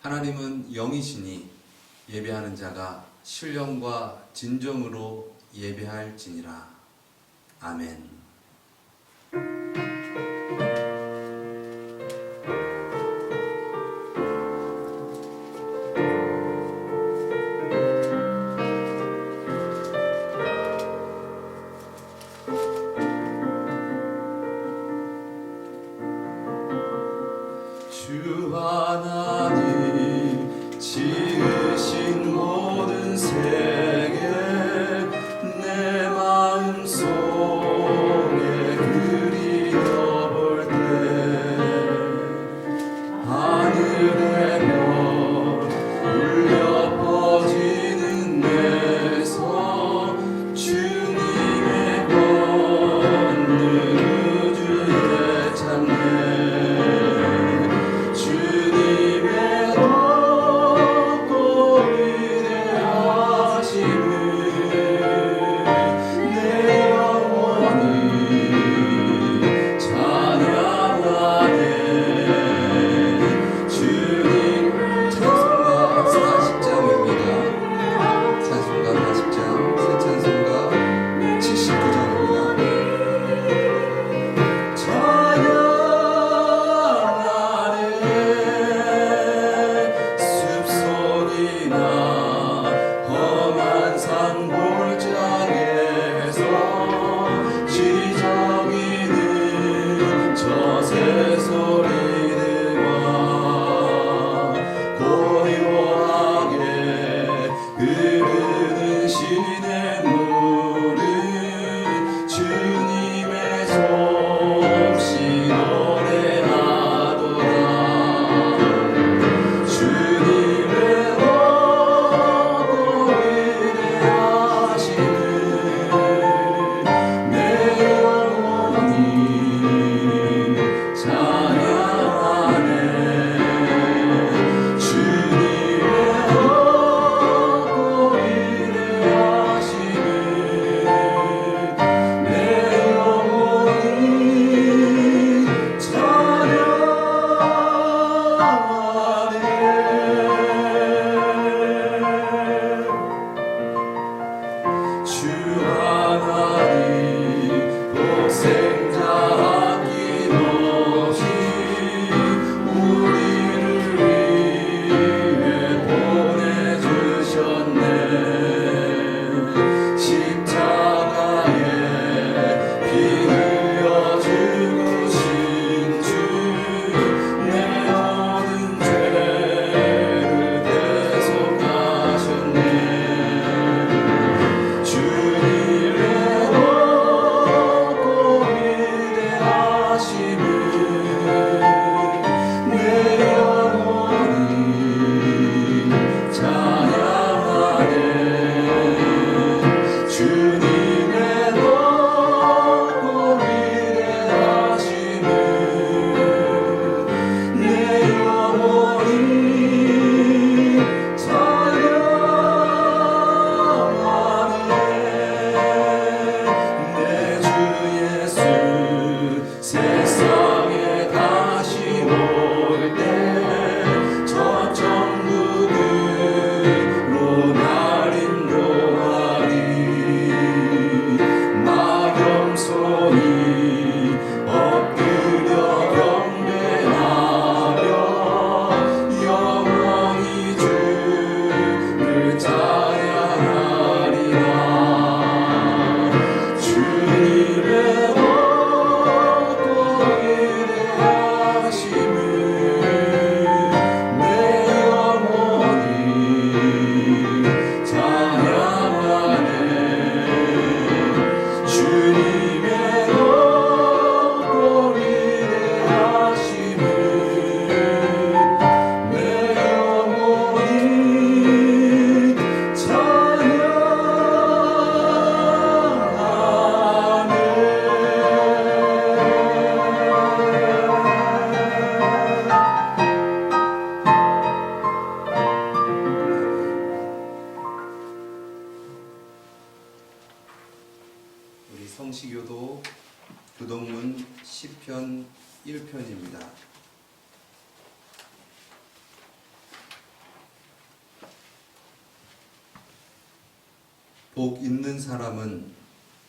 하나님은 영이시니 예배하는 자가 신령과 진정으로 예배할지니라. 아멘. 주 하나님 지으신 모든 세계 내 마음속에 그리워볼 때 하늘의 별 울려 퍼지는 내서 주님의 권능 우주에 찾네. 주님 복 있는 사람은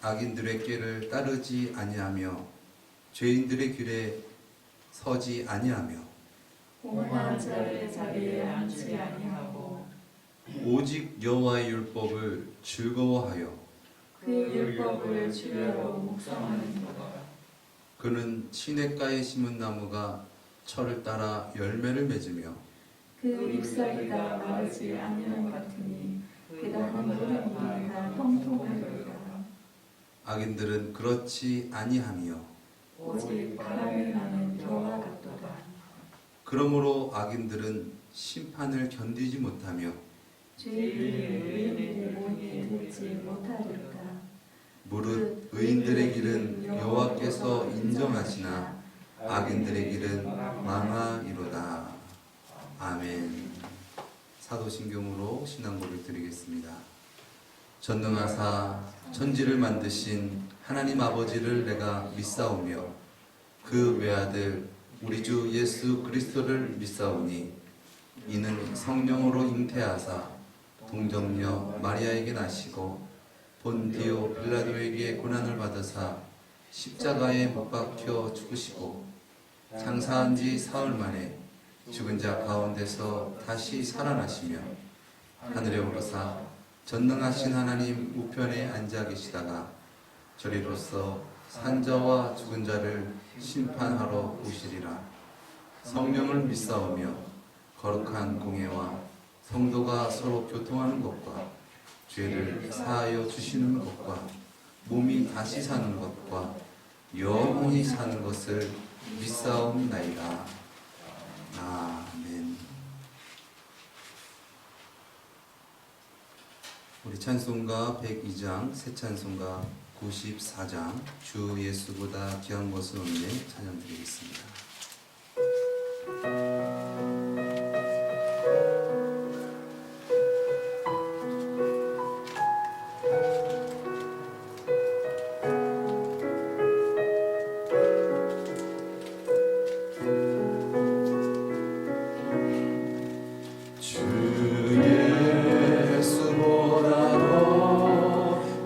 악인들의 꾀를 따르지 아니하며 죄인들의 길에 서지 아니하며 공허한 자의 자리에 앉지 아니하고 오직 여호와의 율법을 즐거워하여 그 율법을 주야로 묵상하는도다. 그는 시냇가에 심은 나무가 철을 따라 열매를 맺으며 그 잎사귀가 마르지 아니한 같으니 그다음 무릎이 다 통통하리라. 악인들은 그렇지 아니하며 오직 바람이 나는 겨와 같도다. 그러므로 악인들은 심판을 견디지 못하며 죄인이 의인의 목에 들지 못하리로다. 무릇 의인들의 길은 여호와께서 인정하시나 악인들의 길은 망하리로다. 아멘. 사도신경으로 신앙고를 드리겠습니다. 전능하사 천지를 만드신 하나님 아버지를 내가 믿사오며 그 외아들 우리 주 예수 그리스도를 믿사오니 이는 성령으로 잉태하사 동정녀 마리아에게 나시고 본디오 빌라도에게 고난을 받으사 십자가에 못 박혀 죽으시고 장사한 지 사흘 만에 죽은 자 가운데서 다시 살아나시며 하늘에 오르사 전능하신 하나님 우편에 앉아 계시다가 저리로서 산자와 죽은 자를 심판하러 오시리라. 성령을 믿사오며 거룩한 공회와 성도가 서로 교통하는 것과 죄를 사하여 주시는 것과 몸이 다시 사는 것과 영원히 사는 것을 믿사옵나이다. 아멘. 우리 찬송가 102장, 새 찬송가 94장, 주 예수보다 귀한 것은 없네 찬양 드리겠습니다.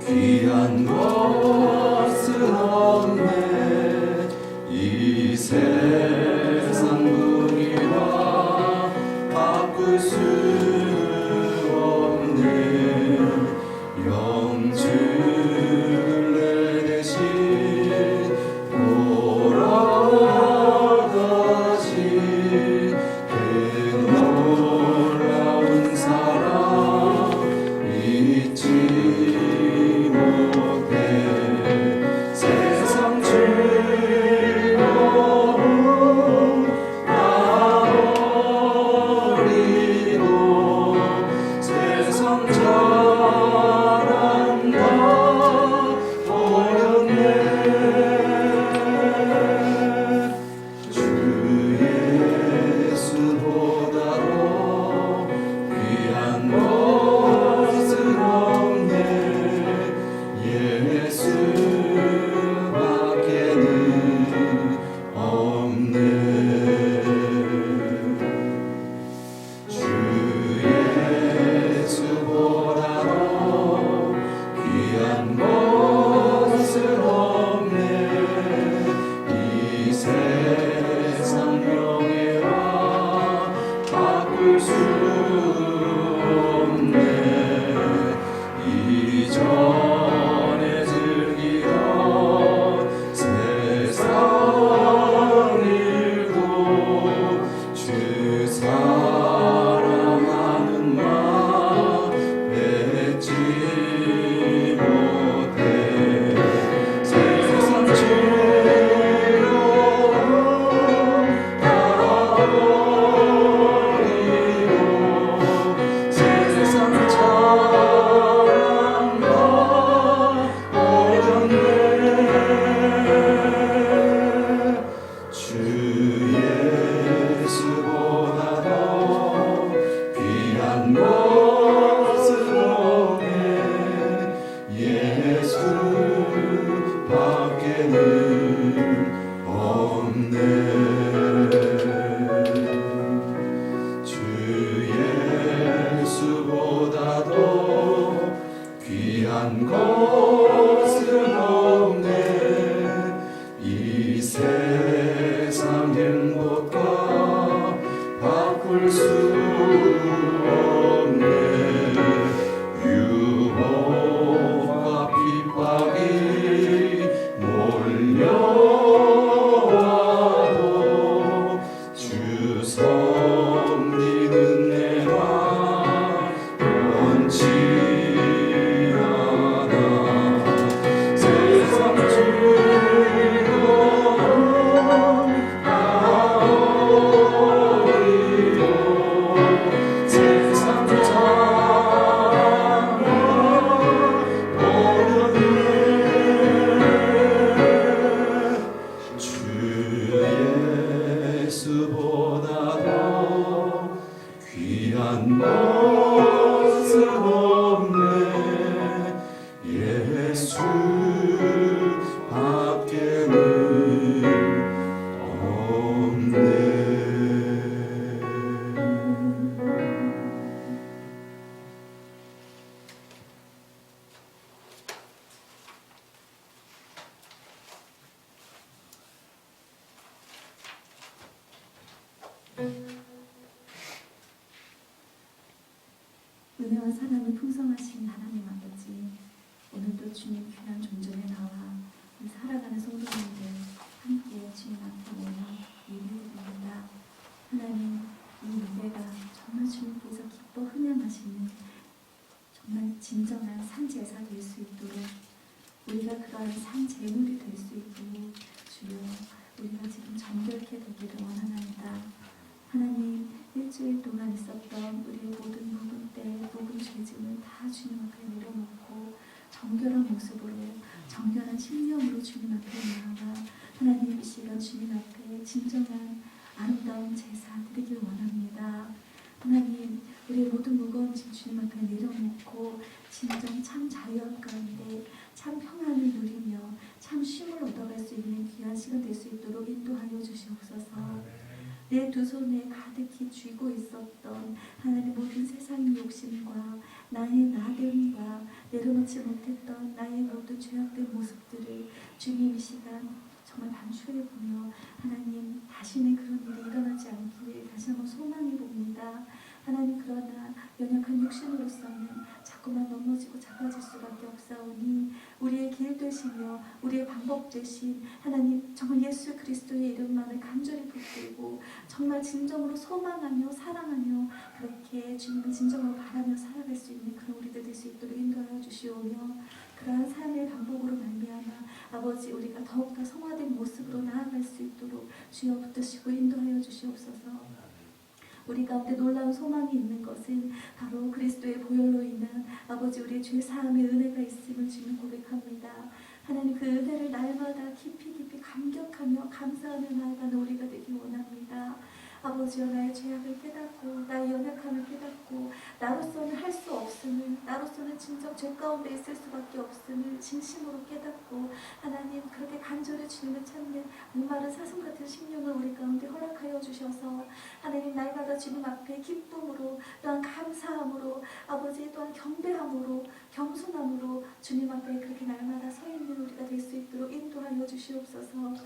귀한 것은 없네. 이 세상 분위와 바꿀 수 없네. 영주를 내 대신 돌아가신 그 놀라운 사랑 잊지 세상 즐거움 다 버리고 세상 자랑 다 버렸네. 주 예수보다도 귀한 것은 없네. 예수밖에는 없네. 주 예수보다도 귀한 것은 없네. 이 세상 명예와 바꿀 수 없네. 이전에 즐기던 세상 일도 주 사랑하는 마 맺지 못해. 세상 즐거움 다 버리고 세상 자랑 다 한 것은 없네. 예수 밖에는 없네. 은혜와 사랑이 풍성하신 하나님 아버지, 오늘도 주님 귀한 존전에 나와 우리 살아가는 성도님들 함께 주님 앞에 모여 예배드립니다. 하나님, 이 예배가 정말 주님께서 기뻐 흥양하시는 정말 진정한 산제사 될 수 있도록, 우리가 그러한 산제물이 될 수 있도록 주여 우리가 지금 정결케 되기를 원하나이다. 하나님, 일주일 동안 있었던 우리의 모든 묵은 때, 묵은 죄짐을 다 주님 앞에 내려놓고 정결한 모습으로, 정결한 심령으로 주님 앞에 나아가 하나님 이 시간 주님 앞에 진정한 아름다운 제사 드리길 원합니다. 하나님, 우리의 모든 무거운 짐 주님 앞에 내려놓고 진정 참 자유함 가운데 참 평안을 누리며 참 쉼을 얻어갈 수 있는 귀한 시간 될 수 있도록 인도하여 주시옵소서. 내 두 손에 가득히 쥐고 있었던 하나님 모든 세상의 욕심과 나의 나됨과 내려놓지 못했던 나의 모든 죄악된 모습들을 주님 이 시간 정말 반추해 보며 하나님 다시는 그런 일이 일어나지 않기를 다시 한번 소망해 봅니다. 하나님, 그러나 연약한 육신으로서는 자꾸만 넘어지고 작아질 수밖에 없사오니 우리의 길 되시며 우리의 방법 되신 하나님 정말 예수 그리스도의 이름만을 간절히 붙들고 정말 진정으로 소망하며 사랑하며 그렇게 주님을 진정으로 바라며 살아갈 수 있는 그런 우리들 될 수 있도록 인도하여 주시오며, 그러한 삶의 방법으로 말미암아 아버지 우리가 더욱더 성화된 모습으로 나아갈 수 있도록 주여 붙드시고 인도하여 주시옵소서. 우리 가운데 놀라운 소망이 있는 것은 바로 그리스도의 보혈로 인한 아버지 우리의 죄사함의 은혜가 있음을 주님 고백합니다. 하나님, 그 은혜를 날마다 깊이 감격하며 감사하며 나아가는 우리가 되기 원합니다. 아버지여, 나의 죄악을 깨닫고 나의 연약함을 깨닫고 나로서는 할 수 없음을, 나로서는 진정 죄 가운데 있을 수밖에 없음을 진심으로 깨닫고 하나님 그렇게 간절히 주님을 찾는 목마른 사슴 같은 심령을 우리 가운데 허락하여 주셔서 하나님 날마다 주님 앞에 기쁨으로 또한 감사함으로 아버지 또한 경배함으로 겸손함으로 주님 앞에 그렇게 날마다 서 있는 우리가 될 수 있도록 인도하여 주시옵소서.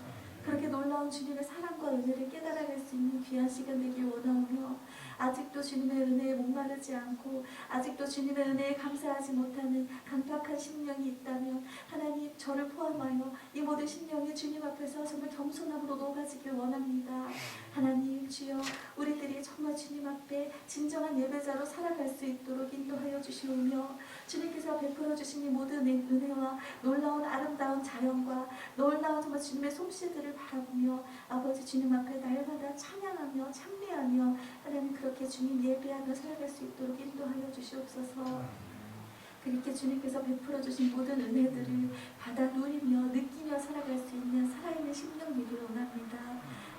그렇게 놀라운 주님의 사랑과 은혜를 깨달아갈 수 있는 귀한 시간 되길 원하오며, 아직도 주님의 은혜에 목마르지 않고 아직도 주님의 은혜에 감사하지 못하는 강팍한 심령이 있다면 하나님 저를 포함하여 이 모든 심령이 주님 앞에서 정말 겸손함으로 녹아지길 원합니다. 하나님 주여, 우리들이 정말 주님 앞에 진정한 예배자로 살아갈 수 있도록 인도하여 주시오며, 주님께서 베풀어 주신 이 모든 은혜와 놀라운 아름다운 자연과 놀라운 정말 주님의 솜씨들을 바라보며 아버지 주님 앞에 날마다 찬양하며 찬미하며 하나님 그렇게 주님 예배하며 살아갈 수 있도록 인도하여 주시옵소서. 그렇게 주님께서 베풀어 주신 모든 은혜들을 받아 누리며 느끼며 살아갈 수 있는 살아있는 심령 되기를 원합니다.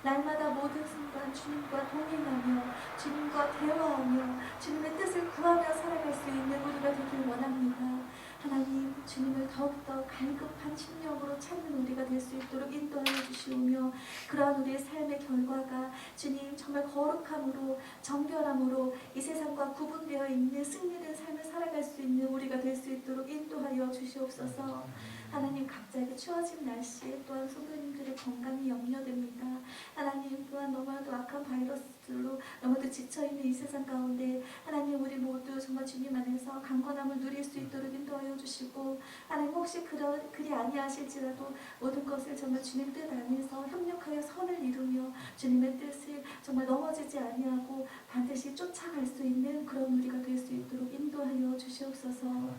날마다 모든 순간 주님과 동행하며 주님과 대화하며 주님의 뜻을 구하며 살아갈 수 있는 우리가 되길 원합니다. 하나님, 주님을 더욱더 갈급한 심령으로 찾는 우리가 될 수 있도록 인도하여 주시오며, 그러한 우리의 삶의 결과가 주님 정말 거룩함으로 정결함으로 이 세상과 구분되어 있는 승리된 삶을 살아갈 수 있는 우리가 될 수 있도록 인도하여 주시옵소서. 하나님, 갑자기 추워진 날씨에 또한 성도님들의 건강이 염려됩니다. 하나님, 또한 너무나도 악한 바이러스들로 너무도 지쳐있는 이 세상 가운데 하나님 우리 모두 정말 주님 안에서 강건함을 누릴 수 있도록 인도하여 주시고, 하나님 혹시 그리 아니하실지라도 모든 것을 정말 주님 뜻 안에서 협력하여 선을 이루며 주님의 뜻을 정말 넘어지지 아니하고 반드시 쫓아갈 수 있는 그런 우리가 될 수 있도록 인도하여 주시옵소서.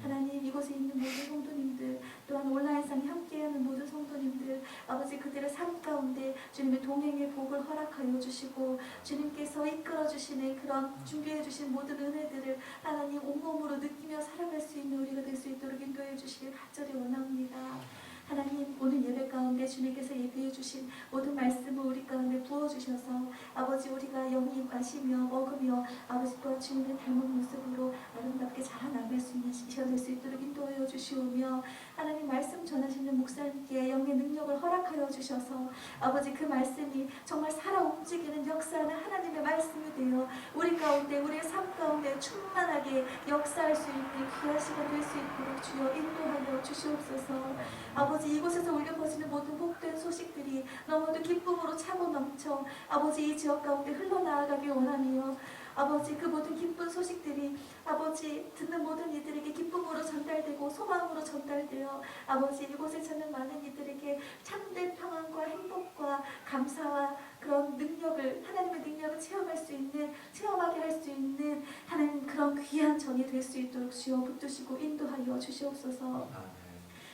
하나님, 이곳에 있는 모든 성도님들 또한 온라인상에 함께하는 모든 성도님들 아버지 그들의 삶 가운데 주님의 동행의 복을 허락하여 주시고 주님께서 이끌어 주시는 그런 준비해 주신 모든 은혜들을 하나님 온몸으로 느끼며 살아갈 수 있는 우리가 될 수 있도록 인도해 주시길 간절히 원합니다. 하나님 오늘 예배 가운데 주님께서 예배해 주신 모든 말씀을 우리 가운데 부어주셔서 아버지 우리가 영이 마시며 먹으며 아버지 또한 주님의 닮은 모습으로 아름답게 자라나갈 수 있는 시간 될 수 있도록 인도하여 주시오며 하나님 말씀 전하시는 목사님께 영의 능력을 허락하여 주셔서 아버지 그 말씀이 정말 살아 움직이는 역사하는 하나님의 말씀이 되어 우리 가운데 우리의 삶 가운데 충만하게 역사할 수 있는 귀한 시간 될 수 있도록 주여 인도하여 주시옵소서. 아버지 이곳에서 울려 퍼지는 모든 복된 소식들이 너무도 기쁨으로 차고 넘쳐 아버지 이 지역 가운데 흘러나아가길 원하며 아버지 그 모든 기쁜 소식들이 아버지 듣는 모든 이들에게 기쁨으로 전달되고 소망으로 전달되어 아버지 이곳에 찾는 많은 이들에게 참된 평안과 행복과 감사와 그런 능력을 하나님의 능력을 체험하게 할 수 있는 하나님 그런 귀한 전이 될 수 있도록 주여 붙드시고 인도하여 주시옵소서.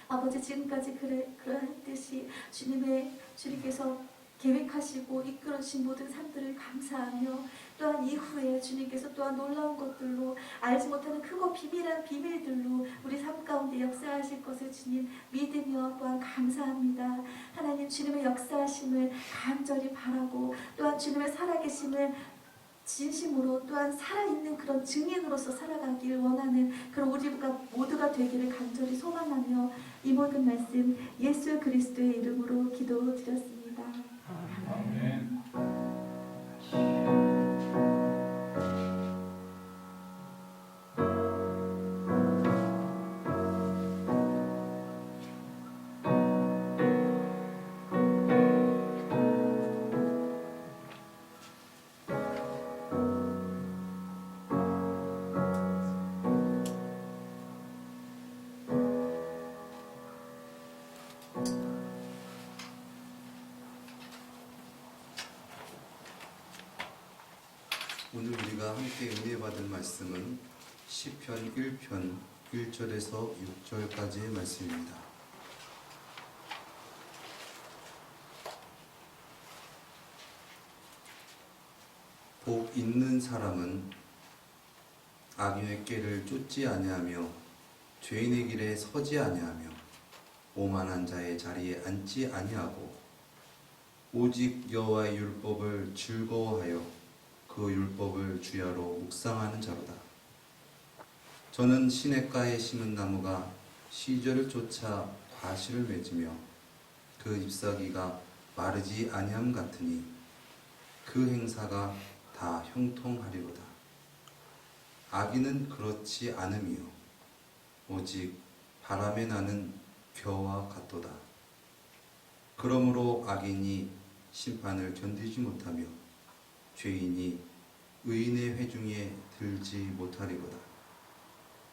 아버지 지금까지 그러했듯이 주님께서 계획하시고 이끌어주신 모든 삶들을 감사하며 또한 이후에 주님께서 또한 놀라운 것들로 알지 못하는 크고 비밀한 비밀들로 우리 삶 가운데 역사하실 것을 주님 믿으며 또한 감사합니다. 하나님 주님의 역사하심을 간절히 바라고 또한 주님의 살아계심을 진심으로 또한 살아있는 그런 증인으로서 살아가길 원하는 그런 우리가 모두가 되기를 간절히 소망하며 이 모든 말씀 예수 그리스도의 이름으로 기도드렸습니다. 아멘. 오늘 우리가 함께 은혜 받을 말씀은 시편 1편 1절에서 6절까지의 말씀입니다. 복 있는 사람은 악인의 꾀를 쫓지 아니하며 죄인의 길에 서지 아니하며 오만한 자의 자리에 앉지 아니하고 오직 여호와의 율법을 즐거워하여 그 율법을 주야로 묵상하는 자로다. 저는 시냇가에 심은 나무가 시절을 쫓아 과실을 맺으며 그 잎사귀가 마르지 아니함 같으니 그 행사가 다 형통하리로다. 악인은 그렇지 않음이요 오직 바람에 나는 겨와 같도다. 그러므로 악인이 심판을 견디지 못하며 죄인이 의인의 회중에 들지 못하리로다.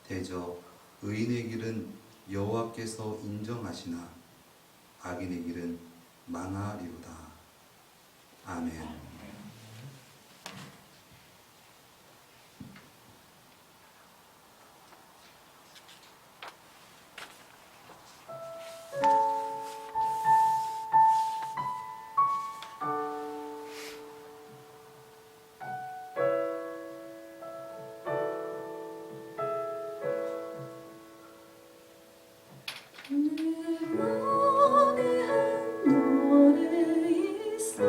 대저 의인의 길은 여호와께서 인정하시나 악인의 길은 망하리로다. 아멘. 오늘 원해한 노래 있어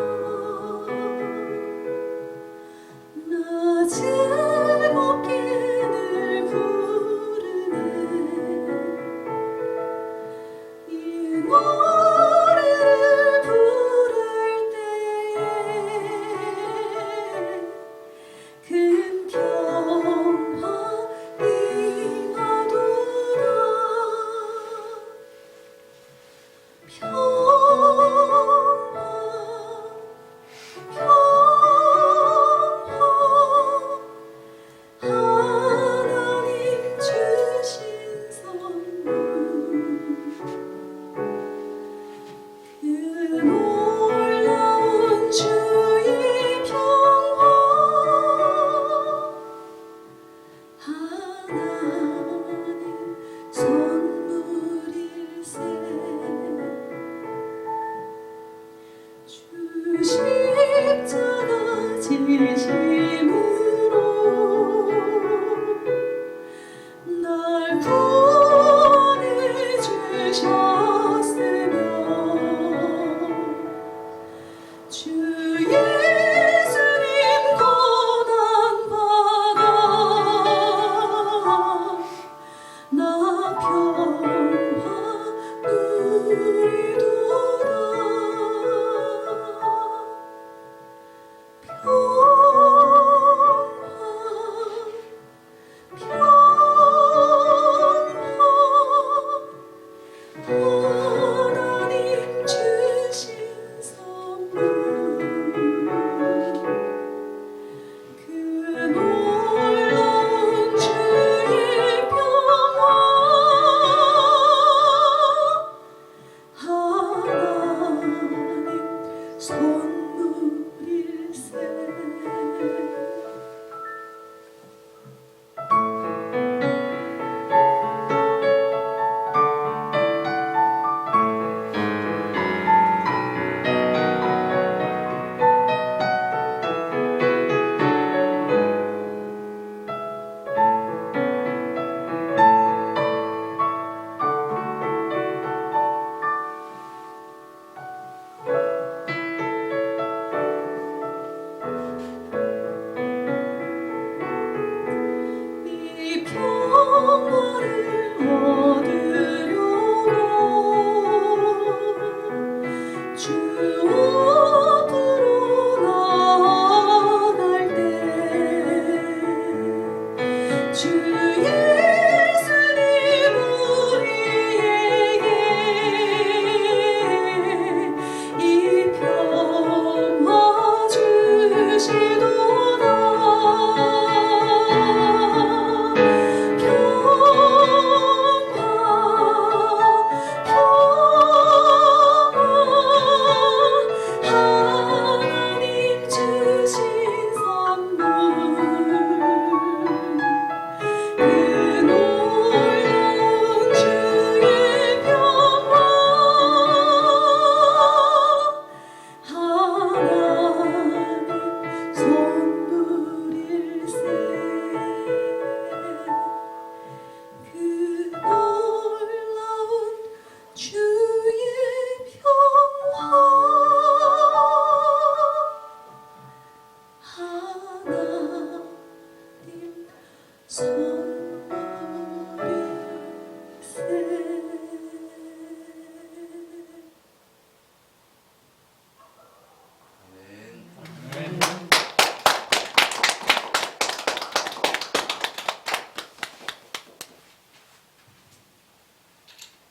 아멘.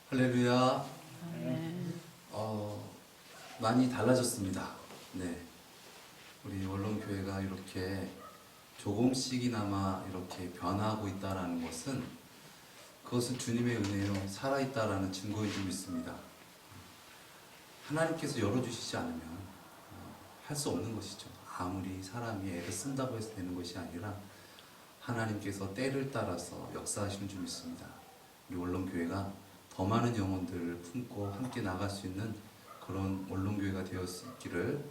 할렐루야. 많이 달라졌습니다. 네. 우리 원론교회가 이렇게 조금씩이나마 이렇게 변화하고 있다는 것은 그것은 주님의 은혜로 살아있다라는 증거인 줄 믿습니다. 하나님께서 열어주시지 않으면 할 수 없는 것이죠. 아무리 사람이 애를 쓴다고 해서 되는 것이 아니라 하나님께서 때를 따라서 역사하시는 줄 믿습니다. 우리 원론교회가 더 많은 영혼들을 품고 함께 나갈 수 있는 그런 원론교회가 되었기를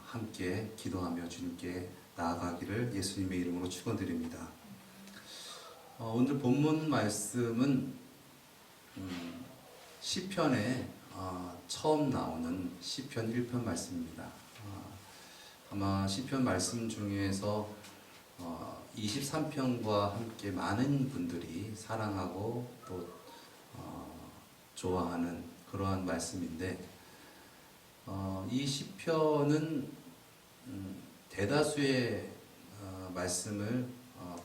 함께 기도하며 주님께 나아가기를 예수님의 이름으로 축원드립니다. 오늘 본문 말씀은 시편에 처음 나오는 시편 1편 말씀입니다. 아마 시편 말씀 중에서 23편과 함께 많은 분들이 사랑하고 또 좋아하는 그러한 말씀인데 이 시편은 대다수의 말씀을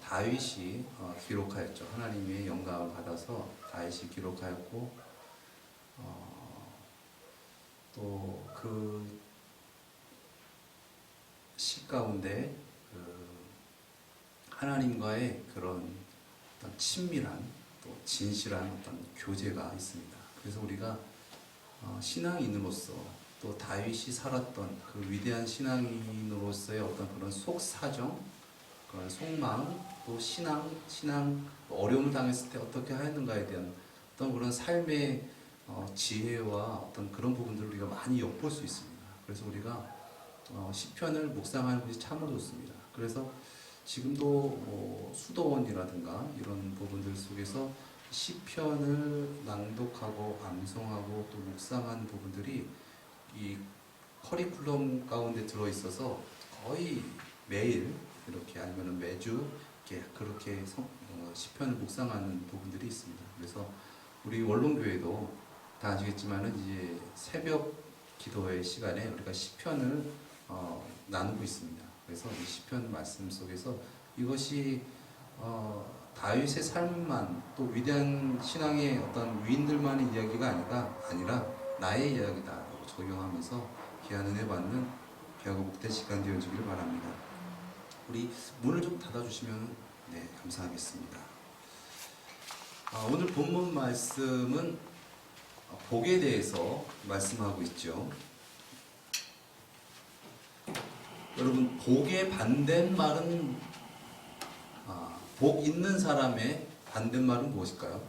다윗이 기록하였죠. 하나님의 영감을 받아서 다윗이 기록하였고 또 그 시 가운데 하나님과의 그런 어떤 친밀한 또 진실한 어떤 교제가 있습니다. 그래서 우리가 신앙인으로서 또 다윗이 살았던 그 위대한 신앙인으로서의 어떤 그런 속사정, 그런 속마음, 또 신앙 어려움을 당했을 때 어떻게 하였는가에 대한 어떤 그런 삶의 지혜와 어떤 그런 부분들을 우리가 많이 엿볼 수 있습니다. 그래서 우리가 시편을 묵상하는 것이 참으로 좋습니다. 그래서 지금도 수도원이라든가 이런 부분들 속에서 시편을 낭독하고 암송하고 또 묵상하는 부분들이 이 커리큘럼 가운데 들어있어서 거의 매일 이렇게 아니면 매주 이렇게 그렇게 시편을 묵상하는 부분들이 있습니다. 그래서 우리 원론교회도 다 아시겠지만은 이제 새벽 기도의 시간에 우리가 시편을 나누고 있습니다. 그래서 이 시편 말씀 속에서 이것이 다윗의 삶만 또 위대한 신앙의 어떤 위인들만의 이야기가 아니라 나의 이야기다라고 적용하면서 귀한 은혜 받는 귀하고 복된 시간 되어지기를 바랍니다. 우리 문을 좀 닫아주시면 네, 감사하겠습니다. 오늘 본문 말씀은 복에 대해서 말씀하고 있죠. 여러분, 복의 반대말은 복 있는 사람의 반대말은 무엇일까요?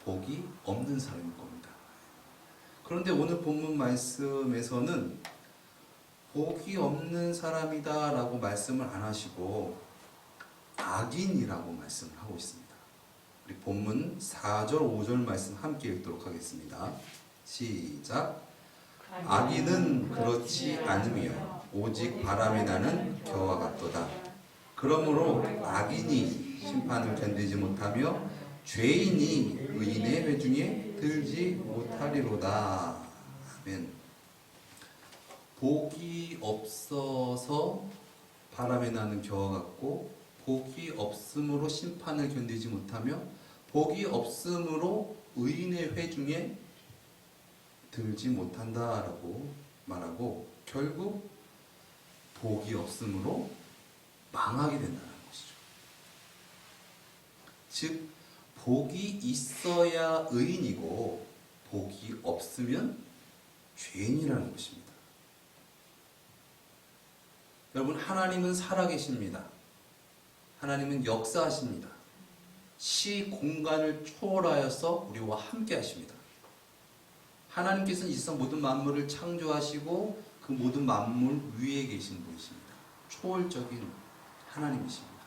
복이 없는 사람일 겁니다. 그런데 오늘 본문 말씀에서는 복이 없는 사람이다 라고 말씀을 안 하시고 악인이라고 말씀을 하고 있습니다. 우리 본문 4절 5절 말씀 함께 읽도록 하겠습니다. 시작. 악인은 그렇지 않으며 오직 바람이 나는 겨와 같도다. 그러므로 악인이 심판을 견디지 못하며 죄인이 의인의 회중에 들지 못하리로다. 아멘. 복이 없어서 바람에 나는 겨와 같고 복이 없음으로 심판을 견디지 못하며 복이 없음으로 의인의 회중에 들지 못한다라고 말하고 결국 복이 없음으로 망하게 된다는 것이죠. 즉 복이 있어야 의인이고 복이 없으면 죄인이라는 것입니다. 여러분, 하나님은 살아계십니다. 하나님은 역사하십니다. 시 공간을 초월하여서 우리와 함께 하십니다. 하나님께서는 이 세상 모든 만물을 창조하시고 그 모든 만물 위에 계신 분이십니다. 초월적인 하나님이십니다.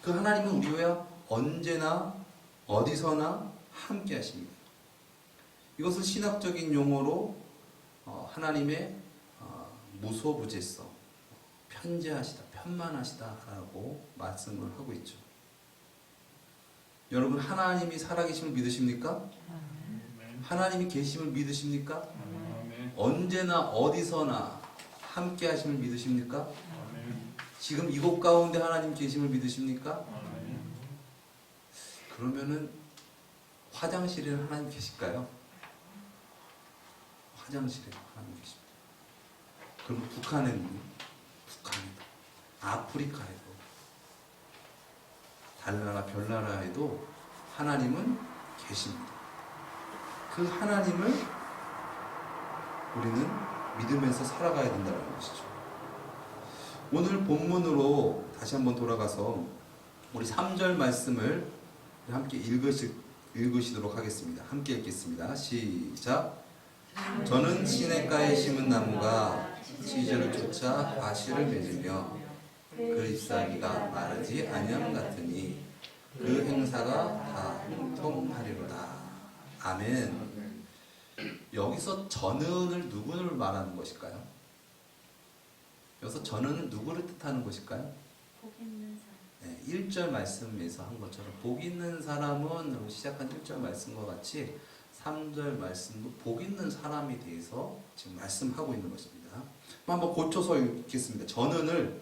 그 하나님은 우리와 언제나 어디서나 함께 하십니다. 이것을 신학적인 용어로 하나님의 무소부재성, 편재하시다, 편만하시다라고 말씀을 하고 있죠. 여러분, 하나님이 살아계심을 믿으십니까? 하나님이 계심을 믿으십니까? 언제나 어디서나 함께 하심을 믿으십니까? 지금 이곳 가운데 하나님 계심을 믿으십니까? 그러면은 화장실에는 하나님 계실까요? 화장실에 하나님 계십니다. 그럼 북한에는 북한에도, 아프리카에도, 달나라 별나라에도 하나님은 계십니다. 그 하나님을 우리는 믿으면서 살아가야 된다는 것이죠. 오늘 본문으로 다시 한번 돌아가서 우리 3절 말씀을 함께 읽으시도록 하겠습니다. 함께 읽겠습니다. 시작. 저는 시냇가에 심은 나무가 시절을 쫓아 과실을 맺으며 그 잎사귀가 마르지 아니함 같으니 그 행사가 다 형통하리로다. 아멘. 여기서 저는을 누구를 말하는 것일까요? 여기서 저는 누구를 뜻하는 것일까요? 복 있는 사람. 네, 1절 말씀에서 한 것처럼 복 있는 사람은 시작한 1절 말씀과 같이 3절 말씀도 복 있는 사람에 대해서 지금 말씀하고 있는 것입니다. 한번 고쳐서 읽겠습니다. 저는을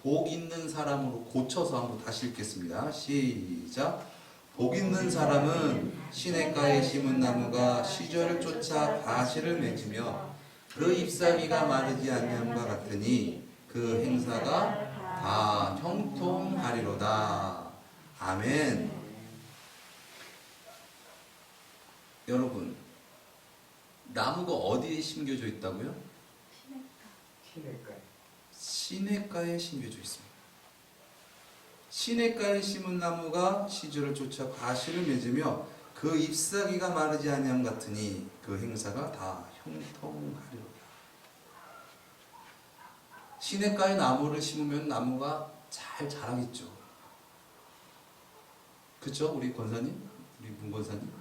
복 있는 사람으로 고쳐서 한번 다시 읽겠습니다. 시작. 복 있는 사람은 시냇가에 심은 나무가 시절을 쫓아 과실을 맺으며 그 잎사귀가 마르지 아니함과 같으니 그 행사가 다 형통하리로다. 아멘. 여러분, 나무가 어디에 심겨져 있다고요? 시냇가에 심겨져 있습니다. 시냇가에 심은 나무가 시절을 쫓아 과실을 맺으며 그 잎사귀가 마르지 아니함 같으니 그 행사가 다 형통하리로다. 시냇가에 나무를 심으면 나무가 잘 자라겠죠. 그렇죠? 우리 권사님, 우리 문 권사님,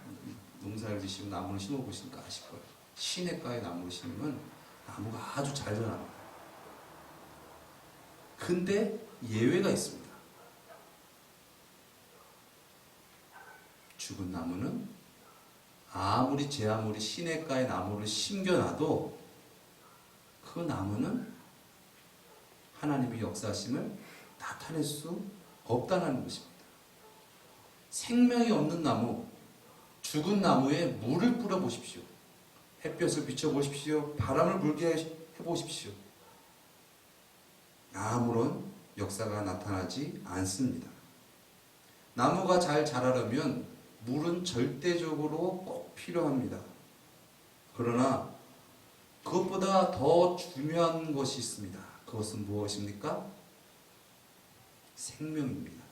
농사를 지시고 나무를 심어보시니까 아실 거예요. 시냇가에 나무를 심으면 나무가 아주 잘 자랍니다. 근데 예외가 있습니다. 죽은 나무는 아무리 제 아무리 시냇가에 나무를 심겨놔도 그 나무는 하나님의 역사심을 나타낼 수 없다는 것입니다. 생명이 없는 나무, 죽은 나무에 물을 뿌려 보십시오. 햇볕을 비춰 보십시오. 바람을 불게 해 보십시오. 아무런 역사가 나타나지 않습니다. 나무가 잘 자라려면 물은 절대적으로 꼭 필요합니다. 그러나 그것보다 더 중요한 것이 있습니다. 그것은 무엇입니까? 생명입니다.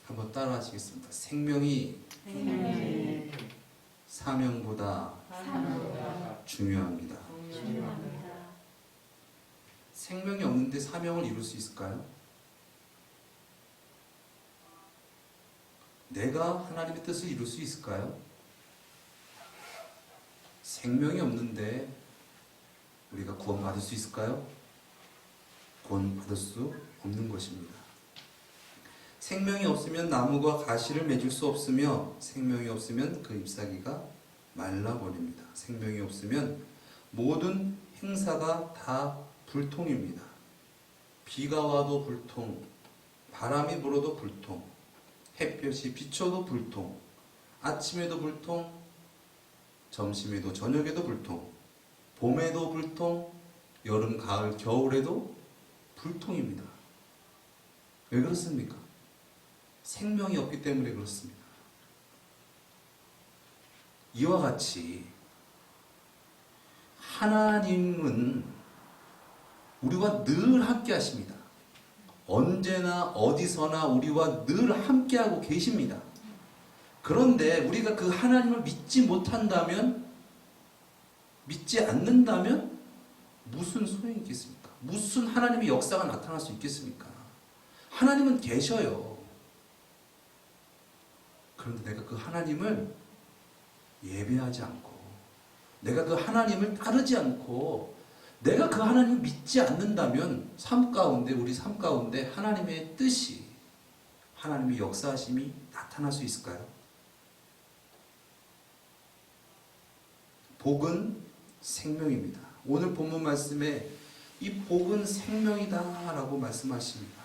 한번 따라 하시겠습니다. 생명이 사명보다 중요합니다. 생명이 없는데 사명을 이룰 수 있을까요? 내가 하나님의 뜻을 이룰 수 있을까요? 생명이 없는데 우리가 구원받을 수 있을까요? 구원받을 수 없는 것입니다. 생명이 없으면 나무가 가시를 맺을 수 없으며 생명이 없으면 그 잎사귀가 말라버립니다. 생명이 없으면 모든 행사가 다 불통입니다. 비가 와도 불통, 바람이 불어도 불통, 햇볕이 비춰도 불통, 아침에도 불통, 점심에도 저녁에도 불통, 봄에도 불통, 여름, 가을, 겨울에도 불통입니다. 왜 그렇습니까? 생명이 없기 때문에 그렇습니다. 이와 같이 하나님은 우리와 늘 함께 하십니다. 언제나 어디서나 우리와 늘 함께하고 계십니다. 그런데 우리가 그 하나님을 믿지 못한다면, 믿지 않는다면 무슨 소용이 있겠습니까? 무슨 하나님의 역사가 나타날 수 있겠습니까? 하나님은 계셔요. 그런데 내가 그 하나님을 예배하지 않고, 내가 그 하나님을 따르지 않고, 내가 그 하나님을 믿지 않는다면 우리 삶 가운데 하나님의 뜻이, 하나님의 역사하심이 나타날 수 있을까요? 복은 생명입니다. 오늘 본문 말씀에 이 복은 생명이다 라고 말씀하십니다.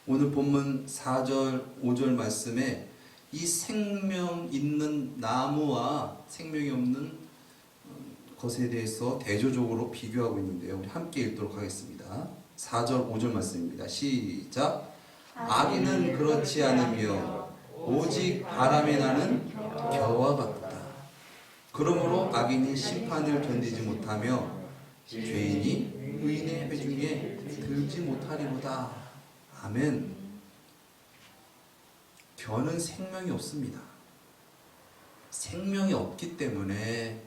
오늘 본문 4절, 5절 말씀에 이 생명 있는 나무와 생명이 없는 것에 대해서 대조적으로 비교하고 있는데요. 우리 함께 읽도록 하겠습니다. 4절, 5절 말씀입니다. 시작. 악인은 그렇지 않으며 오직 바람에 나는 겨와 같다. 그러므로 악인이 심판을 견디지 못하며 죄인이 의인의 회중에 들지 못하리로다. 아멘. 겨는 생명이 없습니다. 생명이 없기 때문에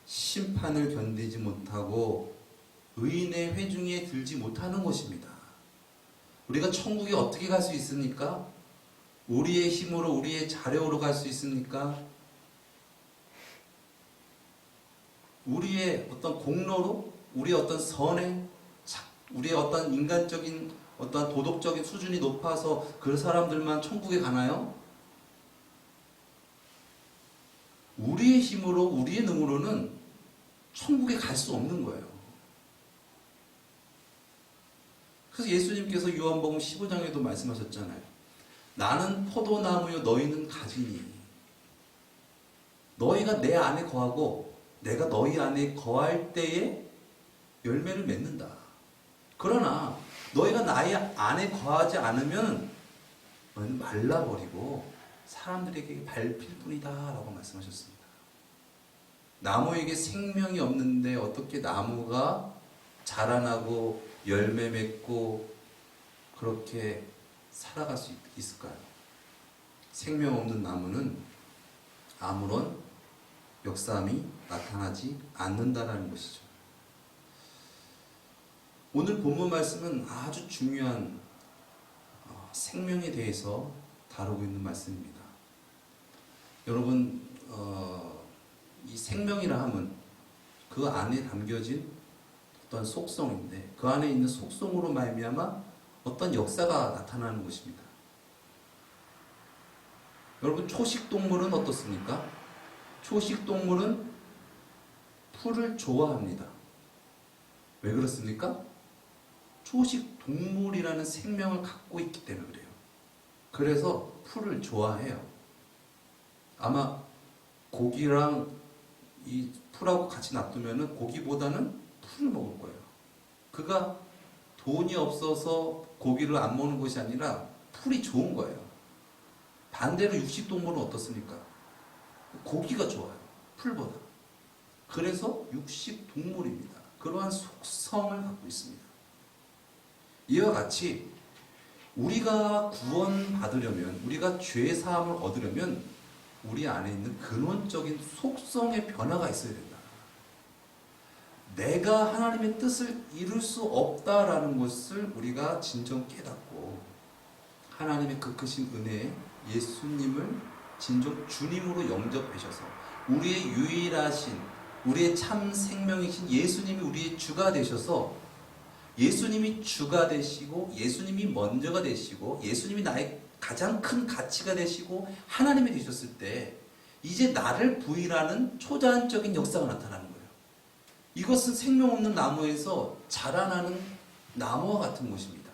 심판을 견디지 못하고 의인의 회중에 들지 못하는 것입니다. 우리가 천국에 어떻게 갈 수 있습니까? 우리의 힘으로, 우리의 자력으로 갈 수 있습니까? 우리의 어떤 공로로, 우리의 어떤 선행, 우리의 어떤 인간적인, 어떤 도덕적인 수준이 높아서 그 사람들만 천국에 가나요? 우리의 힘으로, 우리의 능으로는 천국에 갈 수 없는 거예요. 그래서 예수님께서 요한복음 15장에도 말씀하셨잖아요. 나는 포도나무요 너희는 가지니. 너희가 내 안에 거하고 내가 너희 안에 거할 때에 열매를 맺는다. 그러나 너희가 나의 안에 거하지 않으면 너희는 말라버리고 사람들에게 밟힐 뿐이다 라고 말씀하셨습니다. 나무에게 생명이 없는데 어떻게 나무가 자라나고 열매 맺고 그렇게 살아갈 수 있을까요? 생명 없는 나무는 아무런 역사함이 나타나지 않는다라는 것이죠. 오늘 본문 말씀은 아주 중요한 생명에 대해서 다루고 있는 말씀입니다. 여러분, 이 생명이라 함은 그 안에 담겨진 어떤 속성인데 그 안에 있는 속성으로 말미암아 어떤 역사가 나타나는 것입니다. 여러분, 초식동물은 어떻습니까? 초식동물은 풀을 좋아합니다. 왜 그렇습니까? 초식동물이라는 생명을 갖고 있기 때문에 그래요. 그래서 풀을 좋아해요. 아마 고기랑 이 풀하고 같이 놔두면 고기보다는 풀을 먹을 거예요. 그가 돈이 없어서 고기를 안 먹는 것이 아니라 풀이 좋은 거예요. 반대로 육식동물은 어떻습니까? 고기가 좋아요. 풀보다. 그래서 육식동물입니다. 그러한 속성을 갖고 있습니다. 이와 같이 우리가 구원받으려면, 우리가 죄사함을 얻으려면 우리 안에 있는 근원적인 속성의 변화가 있어야 된다. 내가 하나님의 뜻을 이룰 수 없다라는 것을 우리가 진정 깨닫고 하나님의 그 크신 은혜에 예수님을 진정 주님으로 영접하셔서 우리의 유일하신, 우리의 참 생명이신 예수님이 우리의 주가 되셔서 예수님이 주가 되시고 예수님이 먼저가 되시고 예수님이 나의 가장 큰 가치가 되시고 하나님이 되셨을 때 이제 나를 부인하는 초자연적인 역사가 나타나는 거예요. 이것은 생명 없는 나무에서 자라나는 나무와 같은 것입니다.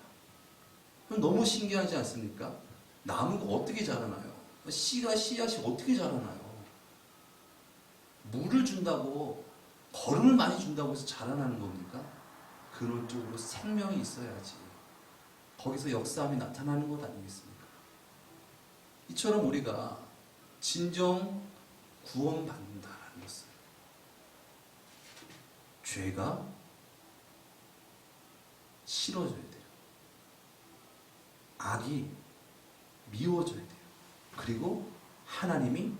너무 신기하지 않습니까? 나무가 어떻게 자라나요? 씨앗이 어떻게 자라나요? 물을 준다고, 거름을 많이 준다고 해서 자라나는 겁니까? 근원적으로 생명이 있어야지 거기서 역사함이 나타나는 것 아니겠습니까? 이처럼 우리가 진정 구원받는다는 것은 죄가 싫어져야 돼요. 악이 미워져야 돼요. 그리고 하나님이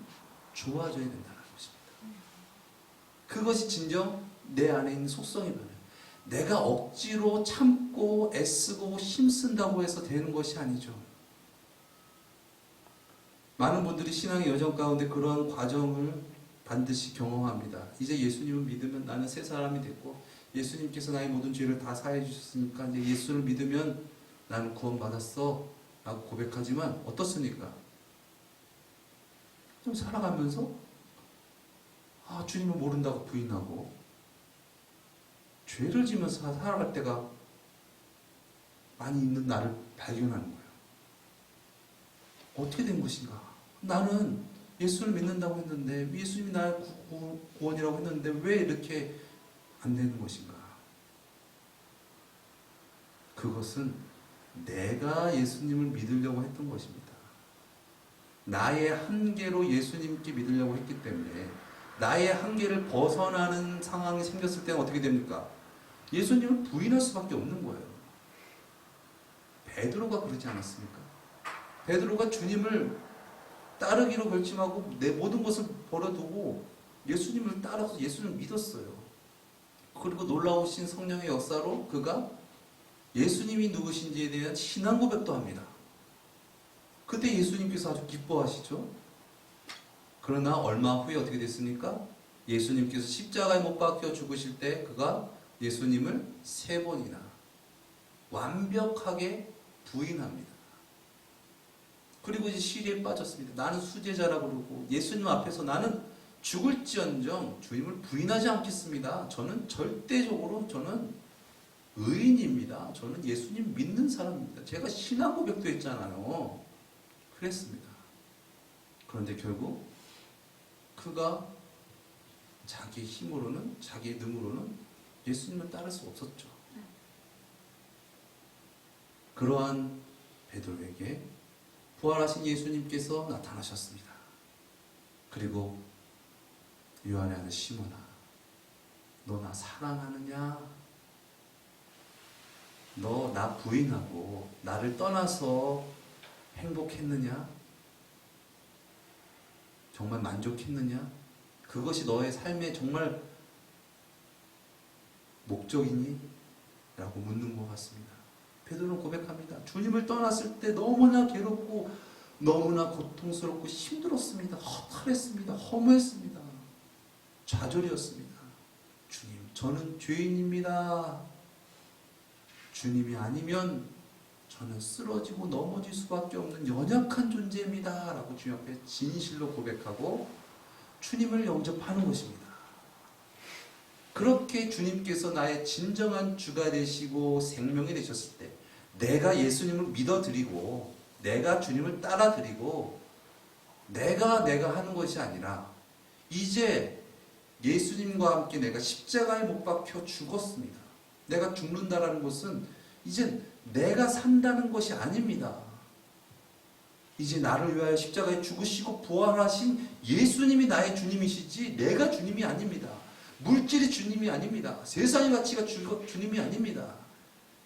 좋아져야 된다는 것입니다. 그것이 진정 내 안에 있는 속성이 변해요. 내가 억지로 참고 애쓰고 힘쓴다고 해서 되는 것이 아니죠. 많은 분들이 신앙의 여정 가운데 그런 과정을 반드시 경험합니다. 이제 예수님을 믿으면 나는 새 사람이 됐고 예수님께서 나의 모든 죄를 다 사해 주셨으니까 이제 예수를 믿으면 나는 구원받았어 라고 고백하지만 어떻습니까? 좀 살아가면서 주님을 모른다고 부인하고 죄를 지면서 살아갈 때가 많이 있는 나를 발견하는 거예요. 어떻게 된 것인가? 나는 예수를 믿는다고 했는데 예수님이 나의 구원이라고 했는데 왜 이렇게 안 되는 것인가? 그것은 내가 예수님을 믿으려고 했던 것입니다. 나의 한계로 예수님께 믿으려고 했기 때문에 나의 한계를 벗어나는 상황이 생겼을 때는 어떻게 됩니까? 예수님을 부인할 수밖에 없는 거예요. 베드로가 그러지 않았습니까? 베드로가 주님을 따르기로 결심하고 내 모든 것을 버려두고 예수님을 따라서 예수님을 믿었어요. 그리고 놀라우신 성령의 역사로 그가 예수님이 누구신지에 대한 신앙 고백도 합니다. 그때 예수님께서 아주 기뻐하시죠. 그러나 얼마 후에 어떻게 됐습니까? 예수님께서 십자가에 못 박혀 죽으실 때 그가 예수님을 3번이나 완벽하게 부인합니다. 그리고 이제 시리에 빠졌습니다. 나는 수제자라고 그러고 예수님 앞에서 나는 죽을지언정 주님을 부인하지 않겠습니다. 저는 절대적으로 저는 의인입니다. 저는 예수님 믿는 사람입니다. 제가 신앙 고백도 했잖아요. 그랬습니다. 그런데 결국 그가 자기 힘으로는 자기의 능으로는 예수님을 따를 수 없었죠. 그러한 베드로에게 부활하신 예수님께서 나타나셨습니다. 그리고 요한의 아들 시몬아, 너 나 사랑하느냐? 너 나 부인하고 나를 떠나서 행복했느냐? 정말 만족했느냐? 그것이 너의 삶의 정말 목적이니? 라고 묻는 것 같습니다. 베드로는 고백합니다. 주님을 떠났을 때 너무나 괴롭고 너무나 고통스럽고 힘들었습니다. 허탈했습니다. 허무했습니다. 좌절이었습니다. 주님, 저는 죄인입니다. 주님이 아니면 저는 쓰러지고 넘어질 수밖에 없는 연약한 존재입니다. 라고 주님 앞에 진실로 고백하고 주님을 영접하는 것입니다. 그렇게 주님께서 나의 진정한 주가 되시고 생명이 되셨을 때 내가 예수님을 믿어드리고 내가 주님을 따라드리고 내가 하는 것이 아니라 이제 예수님과 함께 내가 십자가에 못 박혀 죽었습니다. 내가 죽는다라는 것은 이제 내가 산다는 것이 아닙니다. 이제 나를 위하여 십자가에 죽으시고 부활하신 예수님이 나의 주님이시지 내가 주님이 아닙니다. 물질이 주님이 아닙니다. 세상의 가치가 주님이 아닙니다.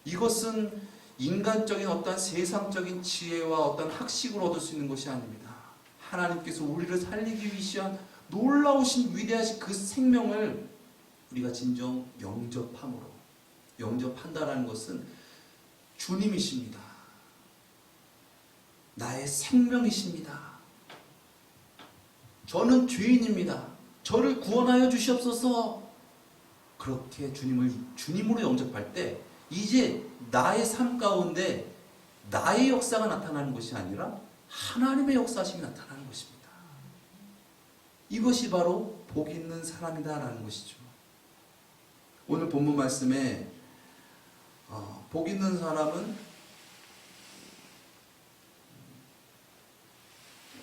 이것은 인간적인 어떤 세상적인 지혜와 어떤 학식으로 얻을 수 있는 것이 아닙니다. 하나님께서 우리를 살리기 위한 놀라우신 위대하신 그 생명을 우리가 진정 영접한다라는 것은 주님이십니다. 나의 생명이십니다. 저는 죄인입니다. 저를 구원하여 주시옵소서. 그렇게 주님으로 영접할 때 이제 나의 삶 가운데 나의 역사가 나타나는 것이 아니라 하나님의 역사심이 나타나는 것입니다. 이것이 바로 복 있는 사람이다라는 것이죠. 오늘 본문 말씀에 복 있는 사람은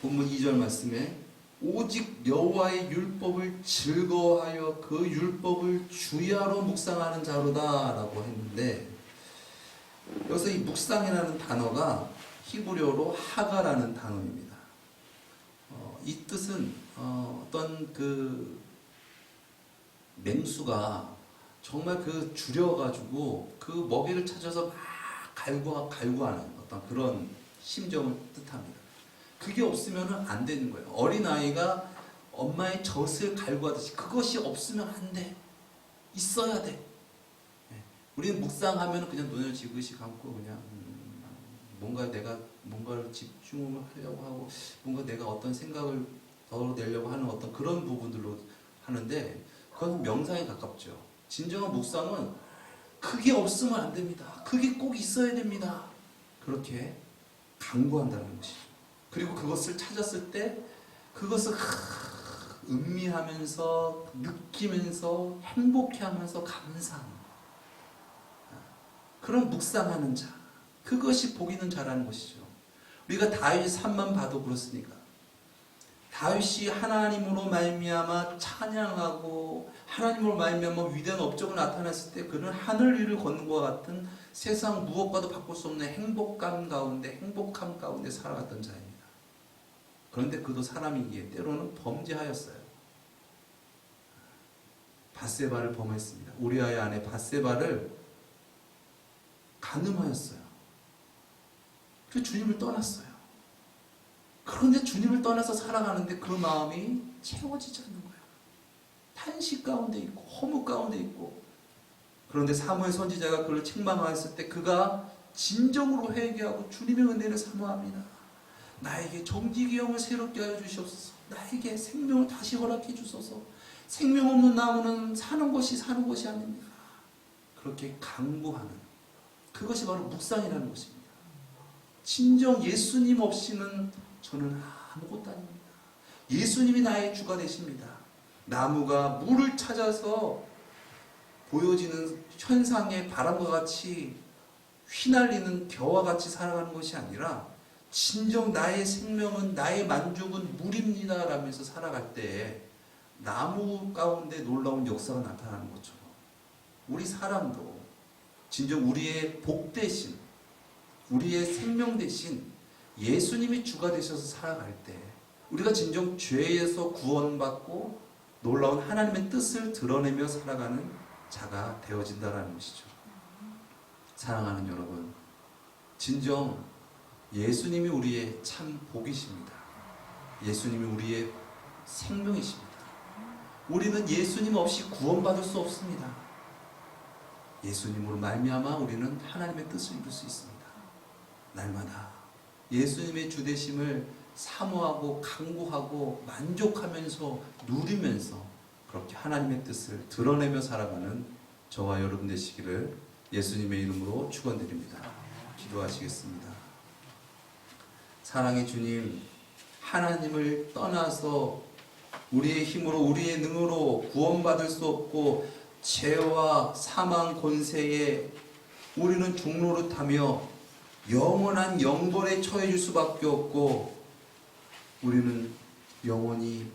본문 2절 말씀에 오직 여호와의 율법을 즐거워하여 그 율법을 주야로 묵상하는 자로다 라고 했는데 여기서 이 묵상이라는 단어가 히브리어로 하가라는 단어입니다. 이 뜻은 어떤 그 맹수가 정말 그 줄여가지고 그 먹이를 찾아서 막 갈구하는 어떤 그런 심정을 뜻합니다. 그게 없으면 안 되는 거예요. 어린아이가 엄마의 젖을 갈구하듯이 그것이 없으면 안 돼. 있어야 돼. 우리는 묵상하면 그냥 눈을 지그시 감고 그냥 뭔가 내가 뭔가를 집중을 하려고 하고 뭔가 내가 어떤 생각을 더 내려고 하는 어떤 그런 부분들로 하는데 그건 명상에 가깝죠. 진정한 묵상은 그게 없으면 안 됩니다. 그게 꼭 있어야 됩니다. 그렇게 강구한다는 것이죠. 그리고 그것을 찾았을 때 그것을 음미하면서 느끼면서 행복해하면서 감사하는 그런 묵상하는 자, 그것이 복 있는 자라는 것이죠. 우리가 다윗 삶만 봐도 그렇습니까? 다윗이 하나님으로 말미암아 찬양하고 하나님으로 말미암아 위대한 업적을 나타냈을 때 그는 하늘 위를 걷는 것 같은 세상 무엇과도 바꿀 수 없는 행복감 가운데 살아갔던 자입니다. 그런데 그도 사람이기에 때로는 범죄하였어요. 밧세바를 범했습니다. 우리아의 아내 밧세바를 간음하였어요. 그래서 주님을 떠났어요. 그런데 주님을 떠나서 살아가는데 그 마음이 채워지지 않는 거예요. 탄식 가운데 있고 허무 가운데 있고. 그런데 사무엘 선지자가 그를 책망하였을 때 그가 진정으로 회개하고 주님의 은혜를 사모합니다. 나에게 정직의 영을 새롭게 하여 주시옵소서. 나에게 생명을 다시 허락해 주소서. 생명 없는 나무는 사는 것이 아닙니다. 그렇게 강구하는 그것이 바로 묵상이라는 것입니다. 진정 예수님 없이는 저는 아무것도 아닙니다. 예수님이 나의 주가 되십니다. 나무가 물을 찾아서 보여지는 현상의 바람과 같이 휘날리는 겨와 같이 살아가는 것이 아니라 진정 나의 생명은 나의 만족은 물입니다 라면서 살아갈 때 나무 가운데 놀라운 역사가 나타나는 것처럼 우리 사람도 진정 우리의 복 대신 우리의 생명 대신 예수님이 주가 되셔서 살아갈 때 우리가 진정 죄에서 구원받고 놀라운 하나님의 뜻을 드러내며 살아가는 자가 되어진다는 것이죠. 사랑하는 여러분, 진정 예수님이 우리의 참 복이십니다. 예수님이 우리의 생명이십니다. 우리는 예수님 없이 구원받을 수 없습니다. 예수님으로 말미암아 우리는 하나님의 뜻을 이룰 수 있습니다. 날마다 예수님의 주되심을 사모하고 강구하고 만족하면서 누리면서 그렇게 하나님의 뜻을 드러내며 살아가는 저와 여러분 되시기를 예수님의 이름으로 축원드립니다. 기도하시겠습니다. 사랑의 주님, 하나님을 떠나서 우리의 힘으로 우리의 능으로 구원받을 수 없고 죄와 사망 권세에 우리는 종노릇하며 영원한 영벌에 처해질 수밖에 없고 우리는 영원히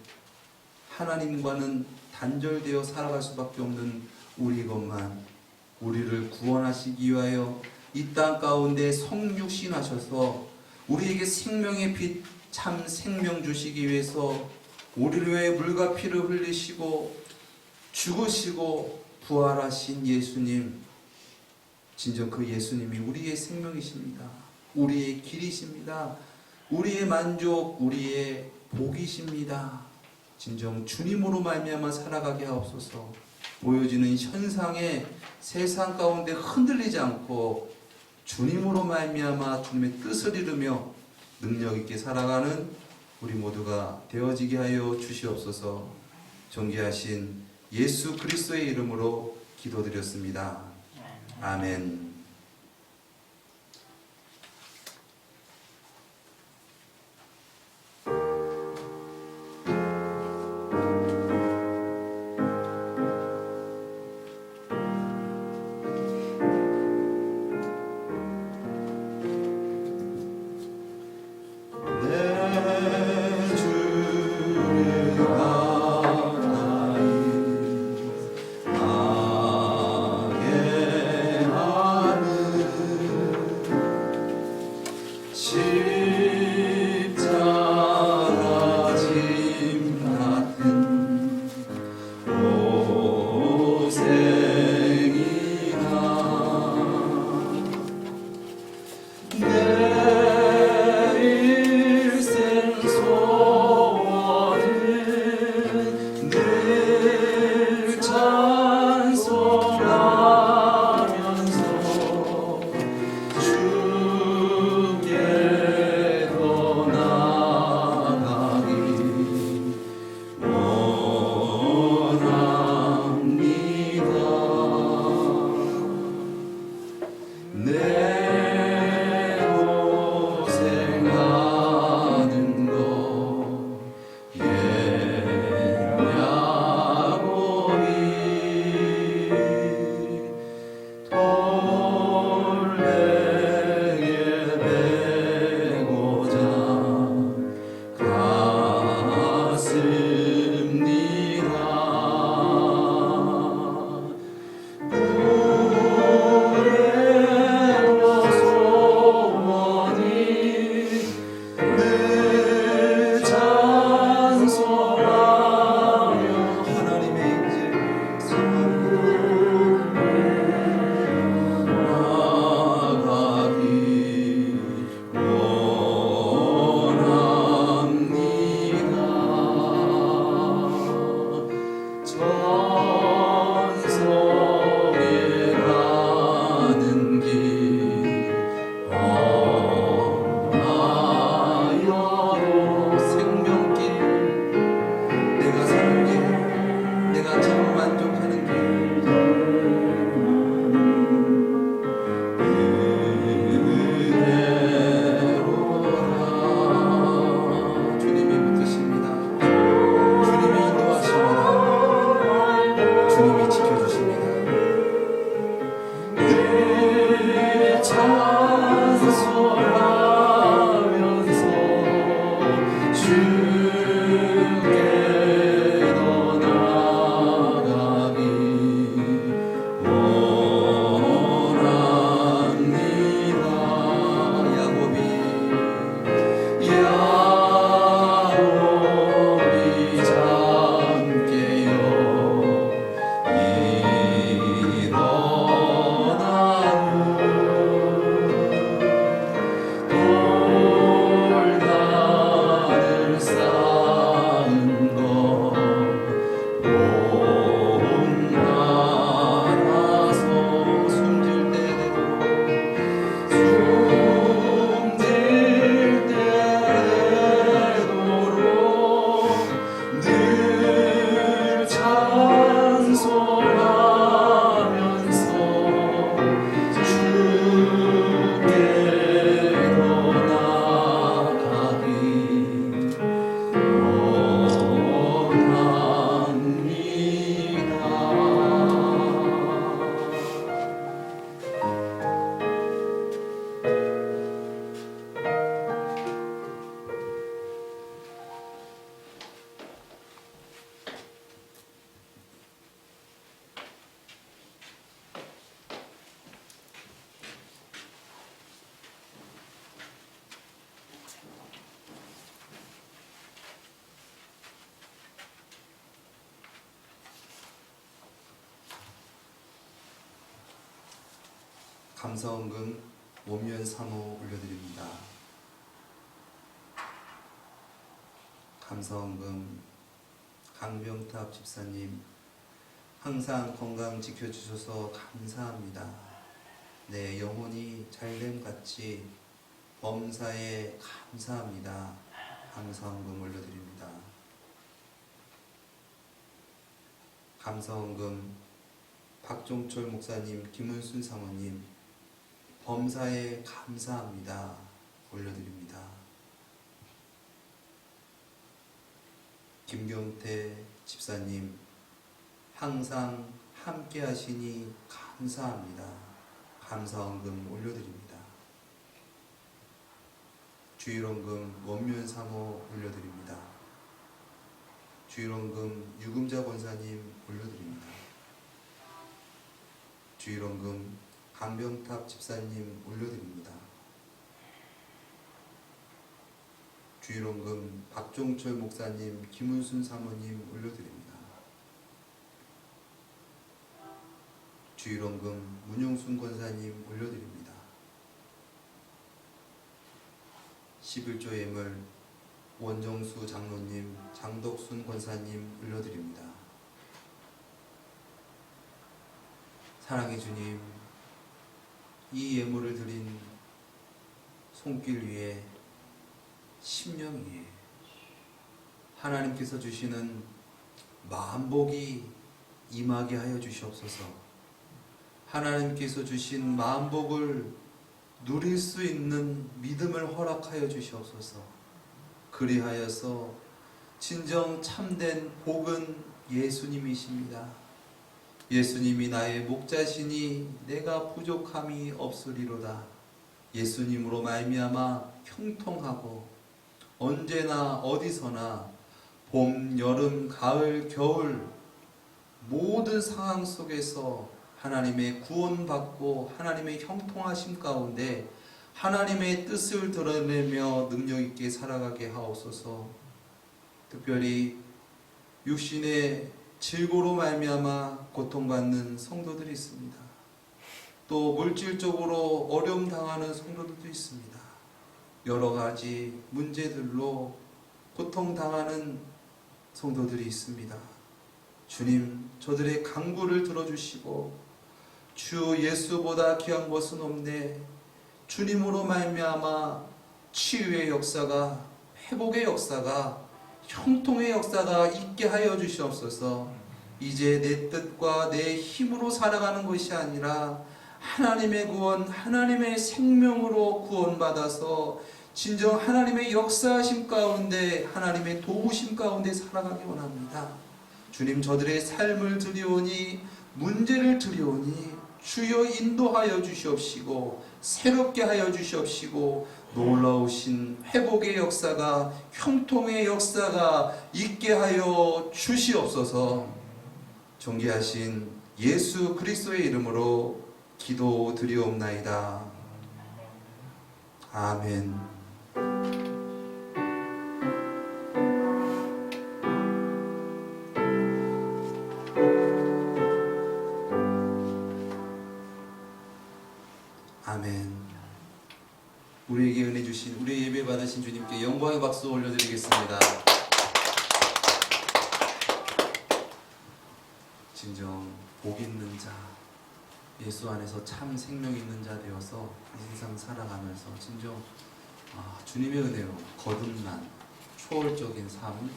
하나님과는 단절되어 살아갈 수밖에 없는 우리 것만 우리를 구원하시기 위하여 이 땅 가운데 성육신하셔서 우리에게 생명의 빛 참 생명 주시기 위해서 우리를 위해 물과 피를 흘리시고 죽으시고 부활하신 예수님, 진정 그 예수님이 우리의 생명이십니다. 우리의 길이십니다. 우리의 만족, 우리의 복이십니다. 진정 주님으로 말미암아 살아가게 하옵소서. 보여지는 현상에 세상 가운데 흔들리지 않고 주님으로 말미암아 주님의 뜻을 이루며 능력 있게 살아가는 우리 모두가 되어지게 하여 주시옵소서. 존귀하신 예수 그리스도의 이름으로 기도드렸습니다. 아멘. 감사원금 원면 3호 올려드립니다. 감사원금 강병탑 집사님, 항상 건강 지켜주셔서 감사합니다. 내 영혼이 잘됨 같이 범사에 감사합니다. 감사원금 올려드립니다. 감사원금 박종철 목사님, 김은순 사모님, 범사에 감사합니다. 올려드립니다. 김경태 집사님, 항상 함께 하시니 감사합니다. 감사원금 올려드립니다. 주일원금 원면 3호 올려드립니다. 주일원금 유금자 권사님 올려드립니다. 주일원금 강병탑 집사님 올려드립니다. 주일원금 박종철 목사님, 김은순 사모님 올려드립니다. 주일원금 문용순 권사님 올려드립니다. 11조 예물 원정수 장로님, 장덕순 권사님 올려드립니다. 사랑의 주님, 이 예물을 드린 손길 위에, 심령 위에 하나님께서 주시는 만복이 임하게 하여 주시옵소서. 하나님께서 주신 만복을 누릴 수 있는 믿음을 허락하여 주시옵소서. 그리하여서 진정 참된 복은 예수님이십니다. 예수님이 나의 목자시니 내가 부족함이 없으리로다. 예수님으로 말미암아 형통하고 언제나 어디서나 봄, 여름, 가을, 겨울 모든 상황 속에서 하나님의 구원받고 하나님의 형통하심 가운데 하나님의 뜻을 드러내며 능력 있게 살아가게 하옵소서. 특별히 육신의 질고로 말미암아 고통받는 성도들이 있습니다. 또 물질적으로 어려움 당하는 성도들도 있습니다. 여러 가지 문제들로 고통당하는 성도들이 있습니다. 주님, 저들의 간구를 들어주시고 주 예수보다 귀한 것은 없네. 주님으로 말미암아 치유의 역사가, 회복의 역사가, 형통의 역사가 있게 하여 주시옵소서. 이제 내 뜻과 내 힘으로 살아가는 것이 아니라 하나님의 구원, 하나님의 생명으로 구원받아서 진정 하나님의 역사하심 가운데, 하나님의 도우심 가운데 살아가기 원합니다. 주님, 저들의 삶을 드리오니, 문제를 드리오니 주여 인도하여 주시옵시고 새롭게 하여 주시옵시고 놀라우신 회복의 역사가, 형통의 역사가 있게 하여 주시옵소서. 존귀하신 예수 그리스도의 이름으로 기도드리옵나이다. 아멘. 아멘. 우리에게 은혜 주신, 우리의 예배 받으신 주님께 영광의 박수 올려드리겠습니다. 진정 복 있는 자, 예수 안에서 참 생명 있는 자 되어서 이 세상 살아가면서 진정 주님의 은혜로 거듭난 초월적인 삶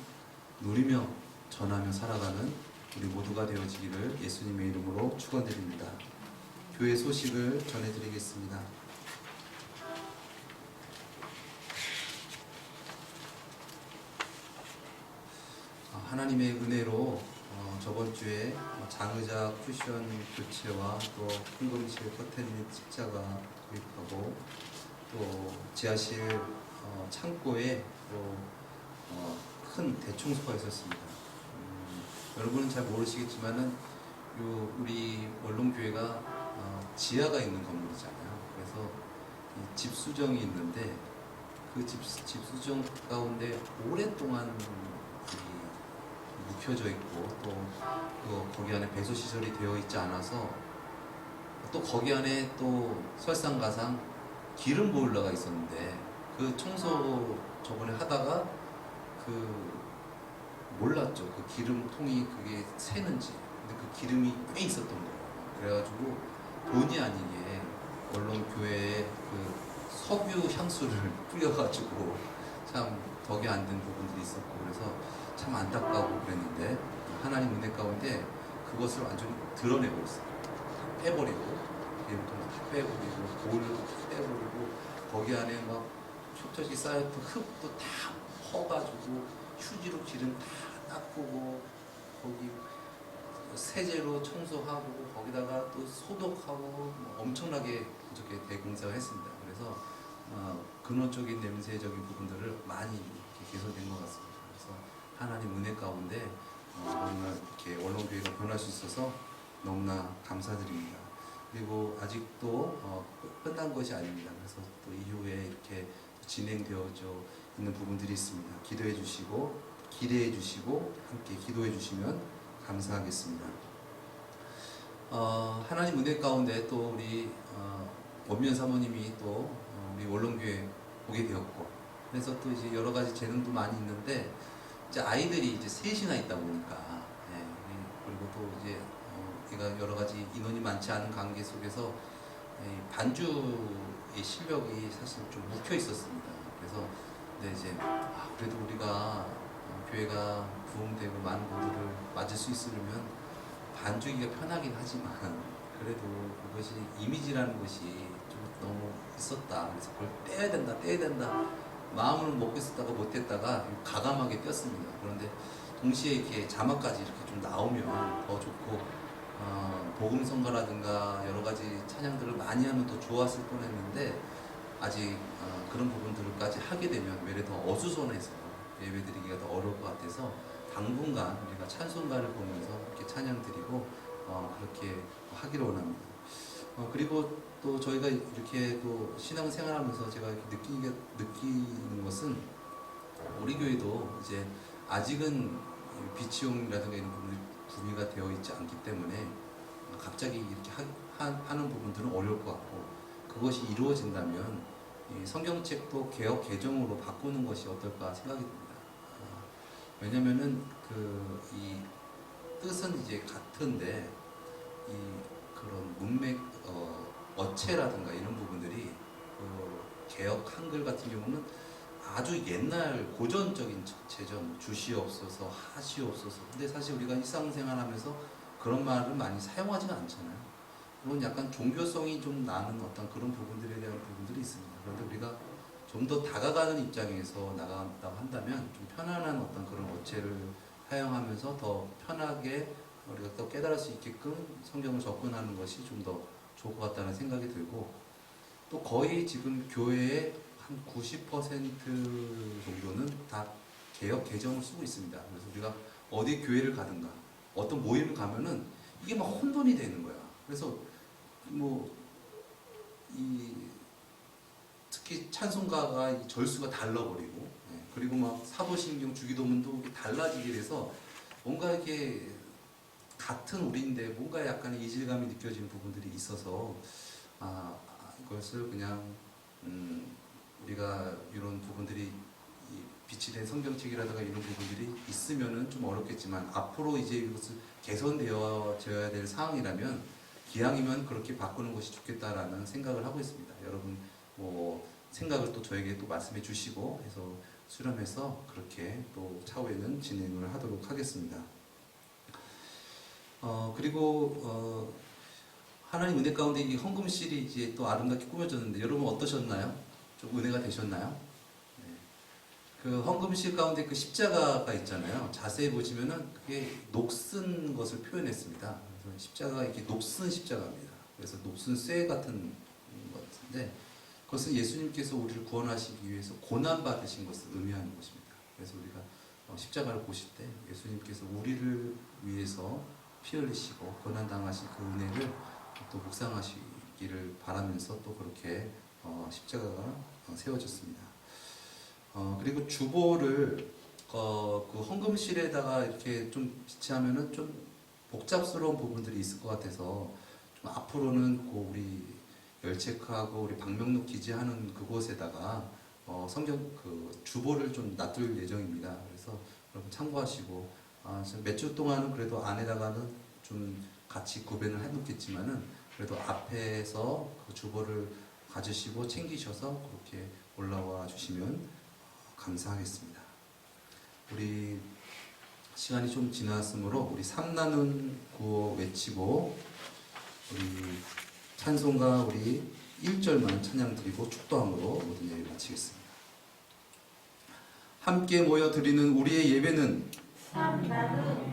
누리며 전하며 살아가는 우리 모두가 되어지기를 예수님의 이름으로 축원드립니다. 교회 소식을 전해드리겠습니다. 하나님의 은혜로 저번 주에 장의자 쿠션 교체와 또 흥금실 커튼 및 십자가 도입하고 또 지하실 창고에 또 큰 대청소가 있었습니다. 여러분은 잘 모르시겠지만은 우리 원룸교회가 지하가 있는 건물이잖아요. 그래서 이 집수정이 있는데 그 집수정 가운데 오랫동안 묵혀져 있고 또 거기 안에 배수 시설이 되어 있지 않아서 또 거기 안에 또 설상가상 기름 보일러가 있었는데 그 청소 저번에 하다가 그 몰랐죠. 그 기름통이 그게 새는지. 근데 그 기름이 꽤 있었던 거예요. 그래가지고 본의 아니게 언론교회에 그 석유 향수를 뿌려가지고 참 덕이 안 된 부분들이 있었고 그래서 참 안타까워 그랬는데 하나님 은혜 가운데 그것을 완전히 드러내버렸어요. 다 빼버리고 기름통 다 빼버리고 보일러도 다 빼버리고 거기 안에 막 촉촉이 쌓였던 흙도 다 퍼가지고 휴지로 기름 다 닦고 거기 세제로 청소하고 거기다가 또 소독하고 엄청나게 그렇게 대공사를 했습니다. 그래서 근원적인 냄새적인 부분들을 많이 이렇게 개선된 것 같습니다. 그래서 하나님 은혜 가운데 너무나 이렇게 언론교회가 변할 수 있어서 너무나 감사드립니다. 그리고 아직도 끝난 것이 아닙니다. 그래서 또 이후에 이렇게 진행되어져 있는 부분들이 있습니다. 기도해 주시고 기대해 주시고 함께 기도해 주시면 감사하겠습니다. 하나님 은혜 가운데 또 우리 원면 사모님이 또 우리 원론교회 오게 되었고 그래서 또 이제 여러 가지 재능도 많이 있는데 이제 아이들이 이제 셋이나 있다 보니까 그리고 또 이제 우리가 여러 가지 인원이 많지 않은 관계 속에서 반주의 실력이 사실 좀 묵혀 있었습니다. 그래서 근데 이제 그래도 우리가 교회가 부흥되고 많은 분들을 맞을 수 있으려면 반주기가 편하긴 하지만 그래도 그것이 이미지라는 것이 좀 너무 있었다. 그래서 그걸 떼야 된다. 마음을 먹고 있었다가 못했다가 가감하게 떼었습니다. 그런데 동시에 이렇게 자막까지 이렇게 좀 나오면 더 좋고 복음성가라든가 여러 가지 찬양들을 많이 하면 더 좋았을 뻔했는데 아직 그런 부분들까지 하게 되면 외래 더 어수선해서 예배드리기가 더 어려울 것 같아서 당분간 우리가 찬송가를 보면서 이렇게 찬양 드리고 그렇게 하기를 원합니다. 그리고 또 저희가 이렇게 또 신앙생활하면서 제가 이렇게 느끼는 것은 우리 교회도 이제 아직은 비치용이라든가 이런 부분이 구비가 되어 있지 않기 때문에 갑자기 이렇게 하는 부분들은 어려울 것 같고 그것이 이루어진다면 이 성경책도 개혁 개정으로 바꾸는 것이 어떨까 생각이 듭니다. 왜냐면은 이 뜻은 이제 같은데 이 그런 문맥 어체라든가 이런 부분들이 개혁 한글 같은 경우는 아주 옛날 고전적인 제전 주시옵소서 하시옵소서 근데 사실 우리가 일상생활하면서 그런 말을 많이 사용하지는 않잖아요. 물론 약간 종교성이 좀 나는 어떤 그런 부분들에 대한 부분들이 있습니다. 그런데 우리가 좀 더 다가가는 입장에서 나간다고 한다면 좀 편안한 어떤 그런 어체를 사용하면서 더 편하게 우리가 또 깨달을 수 있게끔 성경을 접근하는 것이 좀 더 좋을 것 같다는 생각이 들고 또 거의 지금 교회의 한 90% 정도는 다 개혁 개정을 쓰고 있습니다. 그래서 우리가 어디 교회를 가든가 어떤 모임을 가면은 이게 막 혼돈이 되는 거야. 그래서 특히 찬송가가 이 절수가 달라버리고 그리고 막 사도신경 주기도문도 달라지게 돼서 뭔가 이렇게 같은 우리인데 뭔가 약간의 이질감이 느껴지는 부분들이 있어서 이것을 그냥 우리가 이런 부분들이 빛이 된 성경책이라든가 이런 부분들이 있으면은 좀 어렵겠지만 앞으로 이제 이것을 개선되어져야 될 상황이라면 기왕이면 그렇게 바꾸는 것이 좋겠다라는 생각을 하고 있습니다. 여러분 생각을 또 저에게 또 말씀해 주시고 해서 수렴해서 그렇게 또 차후에는 진행을 하도록 하겠습니다. 그리고 하나님 은혜 가운데 이 헌금실이 이제 또 아름답게 꾸며졌는데 여러분 어떠셨나요? 좀 은혜가 되셨나요? 네. 그 헌금실 가운데 그 십자가가 있잖아요. 자세히 보시면은 그게 녹슨 것을 표현했습니다. 그래서 십자가가 이렇게 녹슨 십자가입니다. 그래서 녹슨 쇠 같은 것인데 그것은 예수님께서 우리를 구원하시기 위해서 고난 받으신 것을 의미하는 것입니다. 그래서 우리가 십자가를 보실 때 예수님께서 우리를 위해서 피 흘리시고 고난 당하신 그 은혜를 또 묵상하시기를 바라면서 또 그렇게 십자가가 세워졌습니다. 그리고 주보를 그 헌금실에다가 이렇게 좀 비치하면은 좀 복잡스러운 부분들이 있을 것 같아서 앞으로는 그 우리 열체크하고 우리 방명록 기지하는 그곳에다가 성경 그 주보를 좀 놔둘 예정입니다. 그래서 여러분 참고하시고 몇 주 동안은 그래도 안에다가는 좀 같이 구별을 해놓겠지만은 그래도 앞에서 그 주보를 가지시고 챙기셔서 그렇게 올라와 주시면 감사하겠습니다. 우리 시간이 좀 지났으므로 우리 삼나눈 구호 외치고 우리 찬송가 우리 1절만 찬양 드리고 축도함으로 모든 예배 마치겠습니다. 함께 모여 드리는 우리의 예배는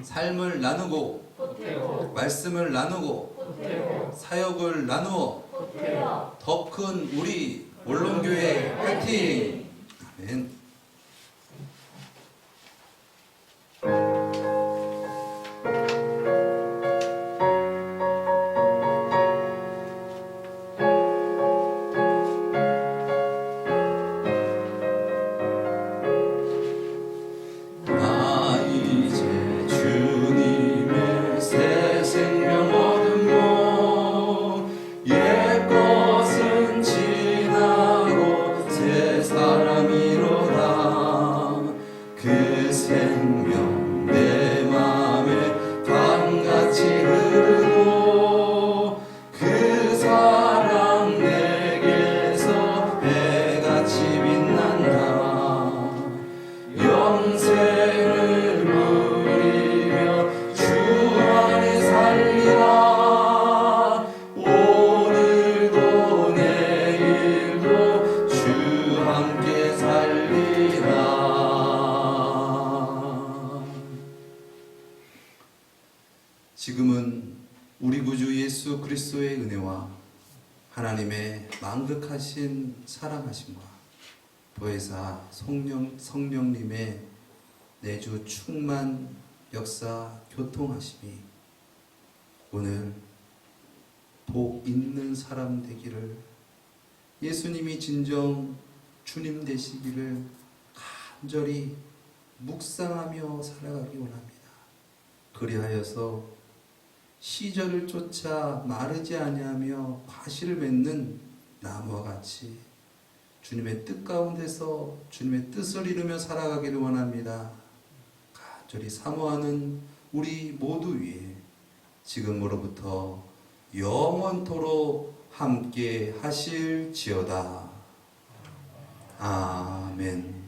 삶을 나누고 말씀을 나누고 사역을 나누어 더 큰 우리 언론교회 화이팅! 아멘. 지금은 우리 구주 예수 그리스도의 은혜와 하나님의 만극하신 사랑하심과 보혜사 성령님의 내주 충만 역사 교통하심이 오늘 복 있는 사람 되기를, 예수님이 진정 주님 되시기를 간절히 묵상하며 살아가기 원합니다. 그리하여서 시절을 쫓아 마르지 아니하며 과실을 맺는 나무와 같이 주님의 뜻 가운데서 주님의 뜻을 이루며 살아가기를 원합니다. 간절히 사모하는 우리 모두 위에 지금으로부터 영원토록 함께 하실지어다. 아멘.